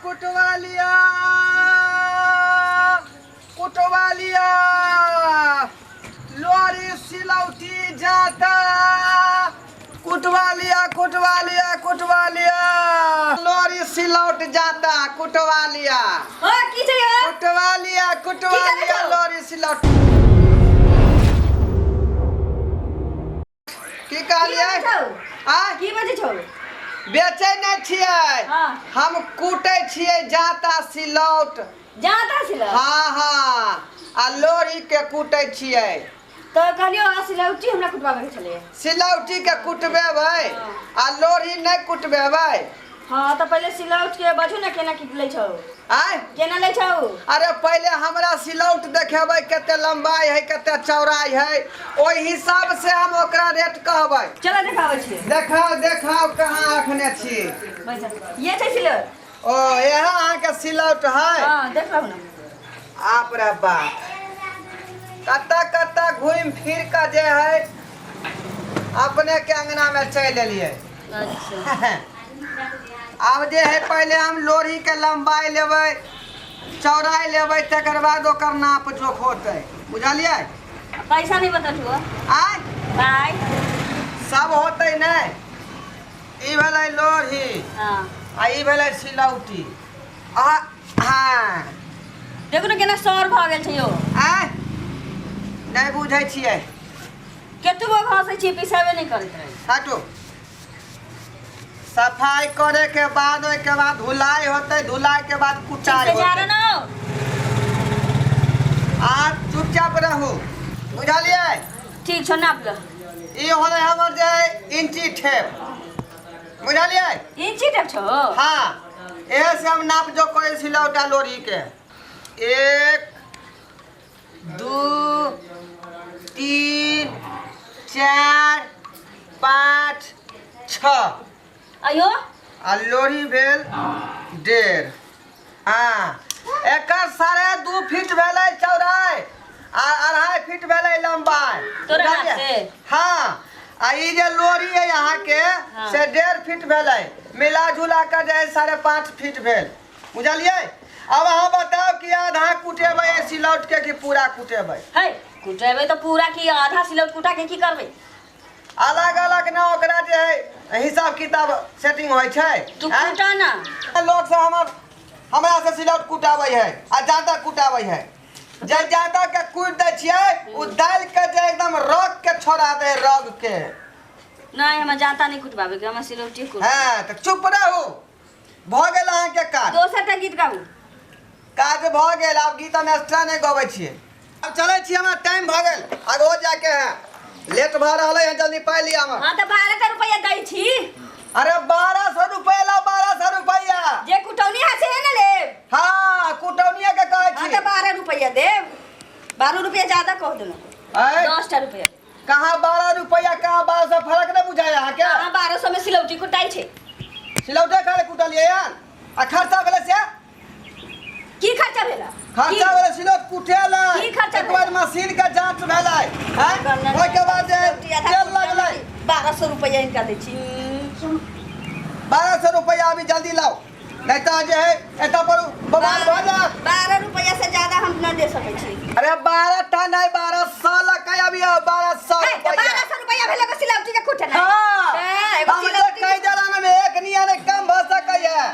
कुटवा लिया कुटवा लिया लोरी सिलौटी जाता कुटवा लिया कुटवा लिया कुटवा लिया लोरी सिलौट जाता कुटवा लिया कुटवा लिया लोरी सिलौट की कहलिए की बजे छौ बेचे नहीं छियै हम कूटे छियै जाता सिलौट हाँ हाँ आ लोरी के कूटे छियै तो कहलियो सिलौटी हमरा कुटबावे के छले सिलौटी के कुटबेबै आ लोरी नहीं कुटबेबै हां तो पहले सिलौट के बजू ना केना किटले छौ आय केना ले छौ अरे पहले हमरा सिलौट देखेबै कते लंबाई है कते चौड़ाई है ओई हिसाब से हम ओकरा रेट कहबै चलो देखाबै छी देखाओ देखाओ कहां रखने छी ये छै सिलौट ओ यहाँ अहाँ के सिलौट है हां देखाउ ना आप रे बाप कत्ता कत्ता घूम फिर का जे है अपने के अंगना में चल एलिए अच्छा अब जे है पहले हम लोरी के लंबाई लेबै चौड़ाई लेबै तकर बाद ओकर नाप जोख होतै बुझलिए पैसा नहीं बता छुआ आय बाय सब होतै नहीं ई भेलै लोरी हां आ ई भेलै सिलौटी आ हां देखो ना केना सौर भ गेल छै यो आय नहीं बुझै छियै केतबो घासै छी पिसाबे नहीं करत रहे हटो सफाई करे के बाद ओय के बाद धुलाई होते धुलाई के बाद कुटाई होते ना आप चुपचाप रहू बुझलिए ठीक छ नाप ल ई होले हमर जे इंची टेप बुझलिए इंची टेप छौ हां एहे से हम नाप जो करे सिलौटा लोरी के 1 2 3 4 5 6 आयो आ लोरी भेल 1.5 हाँ एकर 2.5 फीट भेलै चौड़ाई आ 2.5 फीट भेलै लंबाई तोरा नाप से हाँ आ ई जे लोरी है यहाँ के से 1.5 फीट भेलै मिला जुला कर जे 5.5 फीट भेल बुझलिए अब अहाँ बताओ कि आधा कुटेबै सिलौट के कि पूरा कुटेबै है कुटेबै तो पूरा की आधा सिलौट कुटा के की करबै अलग अलग ना ओकरा जे है हिसाब किताब सेटिंग होय छै तू कुटा ना लोग से हमरा से सिलौट कुटाबै है आ जाता कुटाबै है जे जाता के कूट दै छियै उ दाल के जे एकदम रग के छोड़ा दे रग के नहीं हम जाता नहीं कुटबावे के हम सिलौटी कुट हां त चुप रहू भ गेल अहाँ के काज दोसर टा गीत गाऊ काज भ गेल अब गीत हम एक्स्ट्रा नहीं गबै छियै अब चलै छी हमरा टाइम भ गेल आगो जाके है लेट भ रहले है जल्दी पाइ लिया हम हां तो 1200 रुपया दै छी अरे 1200 रुपया ला 1200 रुपया जे कुटौनी है से ना ले हां कुटौनिया के कहै छी हां तो 12 रुपया दे 12 रुपया ज्यादा कह देना 10 रुपया कहाँ 12 रुपया कहाँ 1200 फर्क नहीं बुझाया है क्या हां 1200 में सिलौटी कुटाई छे सिलौटे खाले कुटलिए यार आ खर्चा भेले से की खर्चा भेला खर्चा भेले सिलौट कुटेला की खर्चा एक बार मशीन का जांच भेलै हैं ओय के बाद जे तेल लगलै 1200 रुपया इनका दे छी 1200 रुपया अभी जल्दी लाओ नहीं तो जे है एता पर बवाल भ जा 12 रुपया से ज्यादा हम न दे सकै छी अरे 12 टा नहीं 1200 लकै अभी 1200 रुपया 1200 रुपया भेला के सिलौटी के कुटे ना हां एगो सिलौटी कई जलाना में एक निया ने कम भ सकै है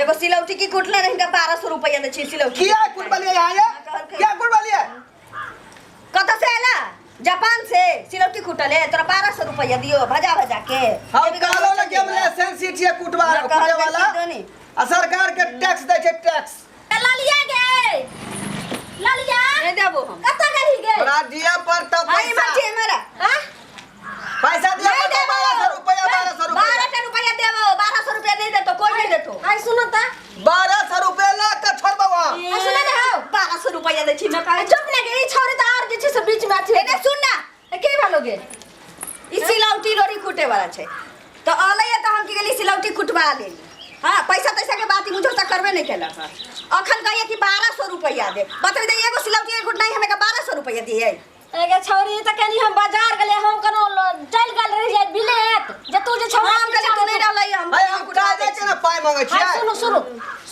एगो सिलौटी की कुटला रहेगा 1200 रुपया दे छी सिलौटी किया कुटबलिए यहाँ ये क्या कुटबलिए कत से आला जापान से सिलौटी कुटले तोरा 1200 रुपया दियो भजा भजा के हम कहलो ना कि हम लाइसेंस छिए कुटवा कुटे वाला आ सरकार के टैक्स दै छै टैक्स ललिया गे ललिया नहीं देबो हम कत गही गे राज्य पर तो हां मछे मेरा हां पैसा दिया 1200 रुपया 1200 रुपया देबो 1200 रुपया नहीं दे तो कोई नहीं देतो आई सुनो त 1200 रुपया ला के छोड़बो आ सुन दे हो 1200 रुपया दे छी न कहे चुप ना गे ई छोरे त और जे छै से बीच में छै ए सुन ना के भालोगे ई सिलौटी लोरी कुटे वाला छै तो आले त हम की गेली सिलौटी कुटवा लेली हां पैसा तैसा के बात मुझे तक करबे नहीं केला अखन कहिए कि 1200 रुपया दे बता दे एगो सिलौटी के कुटनाई हमें का 1200 रुपया दिए एगे छौरी त कनी हम बाजार गले हम कनो चल गल रह जाय बिलेत जे तू जे छौरा हम कहे तू नहीं रहलै हम कुटा दे छै ना पाई मांगे छी सुनो सुनो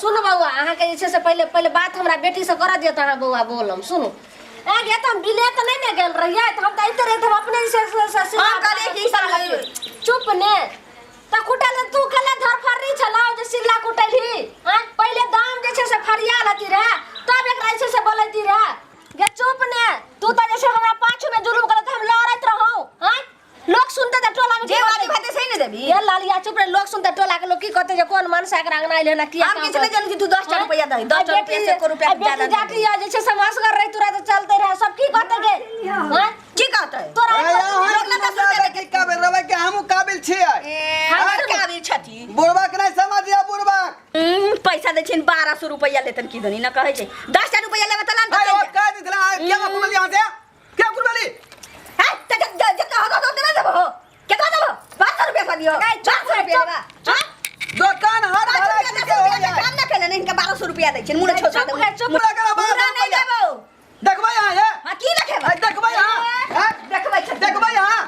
सुन बउआ अहाँ के जे से पहले पहले बात हमरा बेटी से कर दियो त अहाँ बउआ बोलम सुनु आगे तो हम बिले तो नहीं ने गेल रहिए तो हम तो इतरे हम अपने से हम करे की साला चुप ने त कुटल तू कले धर फरनी चलाओ जे सिल्ला कुटली हां पहले दाम जे से फरिया लती रे तब एक ऐसे से बोलती रे गे चुप ने तू तो जैसे हमरा पाछू में जुलुम करत हम लड़त रहौ हां लोग सुनते त टोला में जे वाली भाते सही ने देबी ये लालिया चुप रे लोग सुनते टोला के लोग की कहते जे कौन मन साक रंगना आइले ना किया हम किछ नहीं जान कि तू 10 रुपया दे 10 रुपया से को रुपया ज्यादा जाती है जैसे समास कर रही तुरा तो चलते रहे सब की कहते गे हां की कहते है तोरा लोग ना के काबिल रहे के हम काबिल छियै हम काबिल छथी बुढ़वा के नहीं समझिया बुढ़वा पैसा दे छिन 1200 रुपया लेतन की दनी ना कहै छै 10 रुपया लेबे त लान अरे ओ का दिखला क्या कुल यहां से क्या कुल वाली है त जता हो तो देना देबो केतना देबो 500 रुपया का दियो 400 रुपया देबा हां दुकान हर भरा के हो जाए काम ना केले इनका 1200 रुपया दे छिन मुने छोसा दे चुप लगा पूरा नहीं देबो देखबा यहां है हां की रखेबा देखबा यहां देखबा देखबा यहां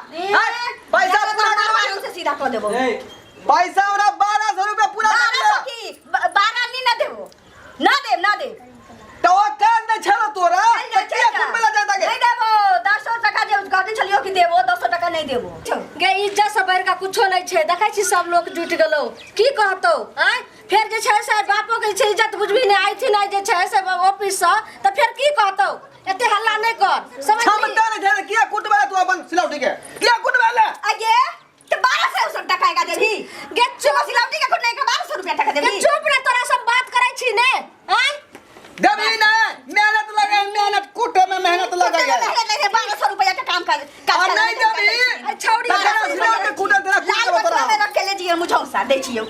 पैसा पूरा करवा से सीधा कर देबो पैसा हमरा 1200 रुपया पूरा कर 1200 की 12 नहीं ना देबो ना दे तो कान नहीं छलो तोरा क्या कुल मिला जाता के नहीं देबो 200 टका जे कहते छलियो कि देबो 200 टका नहीं देबो गे इज्जत से बढ़ का कुछो नहीं छे देखै छी सब लोग जुट गेलो की कहतो हैं फिर जे छै से बापो के छै इज्जत बुझबी नहीं आई थी नहीं जे छै से ऑफिस से तो फिर की कहतो एते हल्ला नहीं कर समझ क्षमता नहीं है किया कुटवा तू अपन सिलौटी के किया कुटवा ले आगे तो 1200 टका का देबी गे चुप सिलौटी के कुट नहीं का 1200 रुपया टका देबी चुप रे तोरा सब बात करै छी ने हैं देबी ना मेहनत लगे मेहनत कुटे में मेहनत लगे 1200 रुपया का काम कर और नहीं देबी छौड़ी सिलौटी कुटे तेरा लाल बटवा में रख के ले जियो मुझौसा दे छियो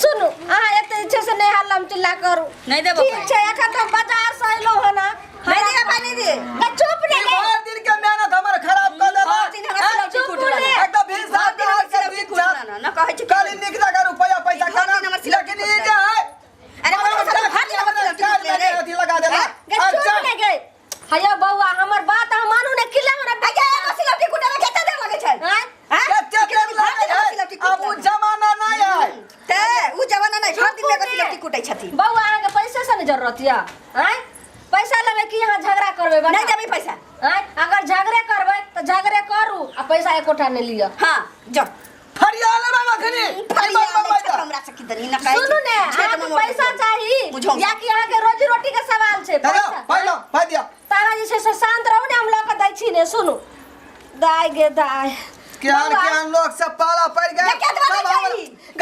सुनु अहाँ एते इच्छा से नहीं हल्ला चिल्ला करू नहीं देबो ठीक छै एखन तो बाजार से अइलो हो ना नहीं दे पानी दे चुप रे हर दिन के मेहनत हमर खराब कर देला हर दिन हमरा सिलौटी कुटला एकदम भी साथ दिन हमरा सिलौटी कुटला ना कहै छी काली निकला का रुपया पैसा खाना लेकिन ये क्या है अरे वो हर दिन हमरा सिलौटी अथी लगा देला चुप रे गे हया बउआ हमर बात हम मानू ने किला हमरा आगे सिलौटी कुटे में केते देर लगे छै हैं कच्चा तेल लगे अब वो जमाना नहीं है ते उ जमाना नहीं हर दिन में सिलौटी कुटै छथि बउआ अहाँ के पैसे से न जरूरत या हैं पैसा लेबे की यहाँ झगड़ा करबे नहीं देबी पैसा हैं अगर झगड़े करबे तो झगड़े करू आ पैसा एकोटा नहीं लियो हां जा फरिया लेबे मखनी हमरा से किदनी ना कहै सुनू ने अहाँ के पैसा चाहिए या कि अहाँ के रोजी रोटी के सवाल छै पैसा पहलो दिया तारा जे छै से शांत रहू ने हम लोग के दै छी ने सुनू दाय गे दाय क्या लोग सब पाला पड़ गए सब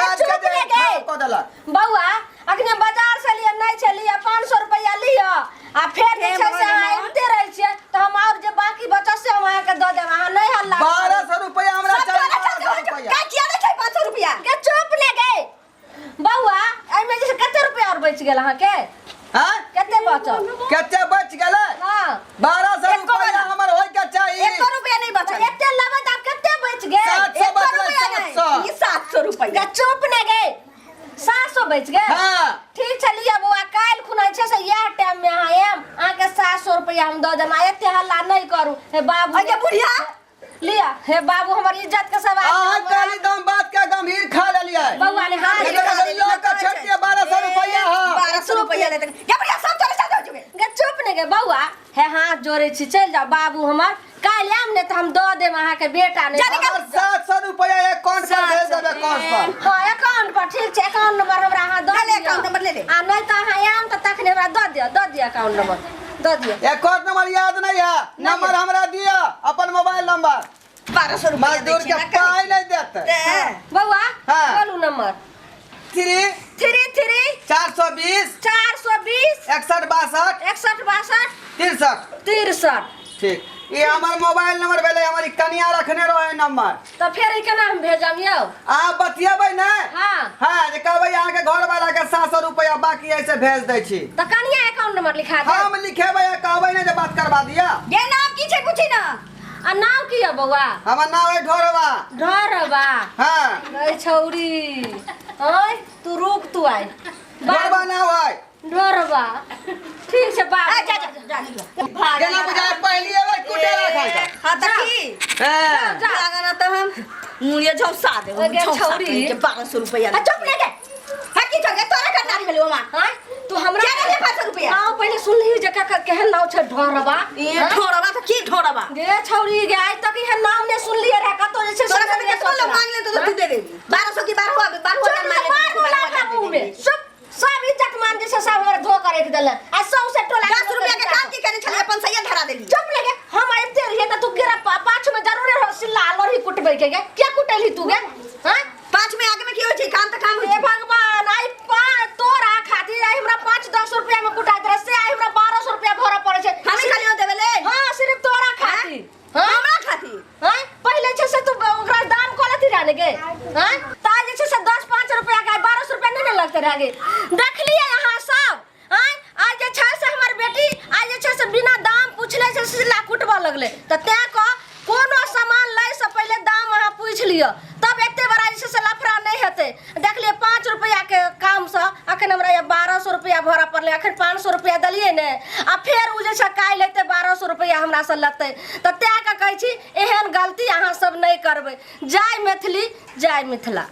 काज के दे कोदला बउआ अखने बाजार से लिए नहीं चलिए 500 रुपया लियो आ फिर जे छै से अहाँ एते रहै छियै तो हम और जे बाकी बचत से हम अहाँ के द देब अहाँ नहीं हल्ला 1200 रुपया हमरा चाहिए 1200 रुपया का किया नै छै 500 रुपया के चुप ने गे बउआ एमे जे कते रुपया और बच गेल अहाँ के हां कते बचल कते बच गेलै हां 1200 रुपया हमर होय के चाहिए 1 रुपया नहीं बचल एते लेबै त कते बच गेल 700 बचलै 700 ई 700 रुपया के चुप ने गे 700 बच गेल हां ठीक चलिए बउआ काल खुना छै से यह टाइम में अहाँ एम अहाँ के 700 रुपया हम द देम एते हल्ला नहीं करू हे बाबू अगे बुढ़िया लिया हे बाबू हमर इज्जत के सवाल अहाँ काली दम बात के गंभीर खा लेलिए बउआ ने हाथ लोग का छटिए 1200 रुपया हां 1200 रुपया लेते गे बुढ़िया सब तोरे साथ हो जुगे गे चुप ने गे बउआ हे हाथ जोड़े छी चल जा बाबू हमर काल आम ने त हम द देम अहाँ के बेटा ने 700 रुपया अकाउंट पर भेज देबे अकाउंट पर हां अकाउंट पर ठीक छै अकाउंट नंबर हमरा अहाँ द ले अकाउंट नंबर ले ले आ नहीं त अहाँ आम त तखने हमरा द दियो अकाउंट नंबर द दियो अकाउंट नंबर याद नहीं है नंबर हमरा दिया अपन मोबाइल नंबर 1200 रुपया मजदूर के पाई नहीं देते बउआ हाँ। बोलू नंबर 3 420 420 61 62 61 62 63 ठीक ये हमार मोबाइल नंबर भेले हमारी कनिया रखने रहे नंबर तो फिर केना हम भेजम यौ आप बतियाबै ना हां हां जे कहबै यहाँ के घर वाला के 700 रुपया बाकी ऐसे भेज दै छी तो कनिया अकाउंट नंबर लिखा दे हम लिखेबै कहबै ना जे बात करवा दिया ये नाम की छै पूछी ना आ नाम की है बउआ हमर नाम है ढोरवा ढोरवा हां ए छौरी ओए तू रुक तू आइ ढोरवा ना होय ढोरवा ठीक छै बाप आ जा जा केना बुझाय पहली एबै कुटे रखल का हां देखी हां जा अगर त हम मुड़िया झौसा दे अगे छौरी के 1200 रुपया आ चुप ने के है की जगह तोरा करना लियो मां हां तू हमरा क्या दे 500 रुपया नाव पहले सुन ली जका केहन नाव छ ढोरबा ये ढोरबा तो की ढोरबा गे छौरी गे आज तक यह नाम ने सुन लिए रे कतो जे छै तोरा से के मांग ले तो तू दे दे 1200 की 12,000 मांग ले सब इज्जत मान जे सब हमरा धो करे के देले आ 100 से टोला 10 रुपया के काम की करे छले अपन सैया धरा देली चुप लगे हम आइते रहिए त तू गिरा पाछ में जरूर सिल्ला लोरी कुटबे के गे क्या कुटली तू गे हां 5 में आगे में की होय छै काम त काम हे भगवान आई तोरा खातिर आई हमरा 5-10 रुपया में कुटा दे से आई हमरा 1200 रुपया भरा पड़े छै हमें खाली देबेले हां सिर्फ तोरा खातिर हां हमरा खातिर हां पहले छै से तू ओकरा दाम कोलती रहने गे हां ता जे छै से 10-5 रुपया का 1200 रुपया नहीं लगते रहे देखलिए यहां सब हां आज जे छै से हमर बेटी आज जे छै से बिना दाम पूछले से सिल्ला कुटबा लगले त ते को कोनो सामान लै से पहले दाम अहाँ पूछ लियो तब एते बड़ा जे से लफड़ा नहीं हेते देख लिए 5 रुपया के काम से अखन हमरा 1200 रुपया भरा पड़ले अखन 500 रुपया दलिए ने आ फिर उ जे छै काई लेते 1200 रुपया हमरा से लगते त ते का कहै छी एहन गलती अहाँ सब नहीं करबै जय मैथिली जय मिथिला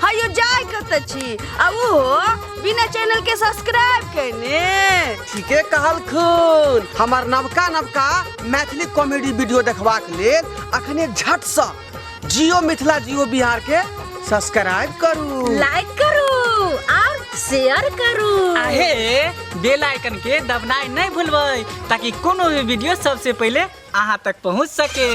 हायो जाय कत छी आ वो बिना चैनल के सब्सक्राइब करने ठीके कहलखुन हमार नवका मैथिली कॉमेडी वीडियो देखबाक लेल अखने झट से जियो मिथिला जियो बिहार के सब्सक्राइब करू लाइक करू और शेयर करू आहे बेल आइकन के दबनाई नहीं भूलबै ताकि कोनो भी वीडियो सबसे पहले अहाँ तक पहुंच सके।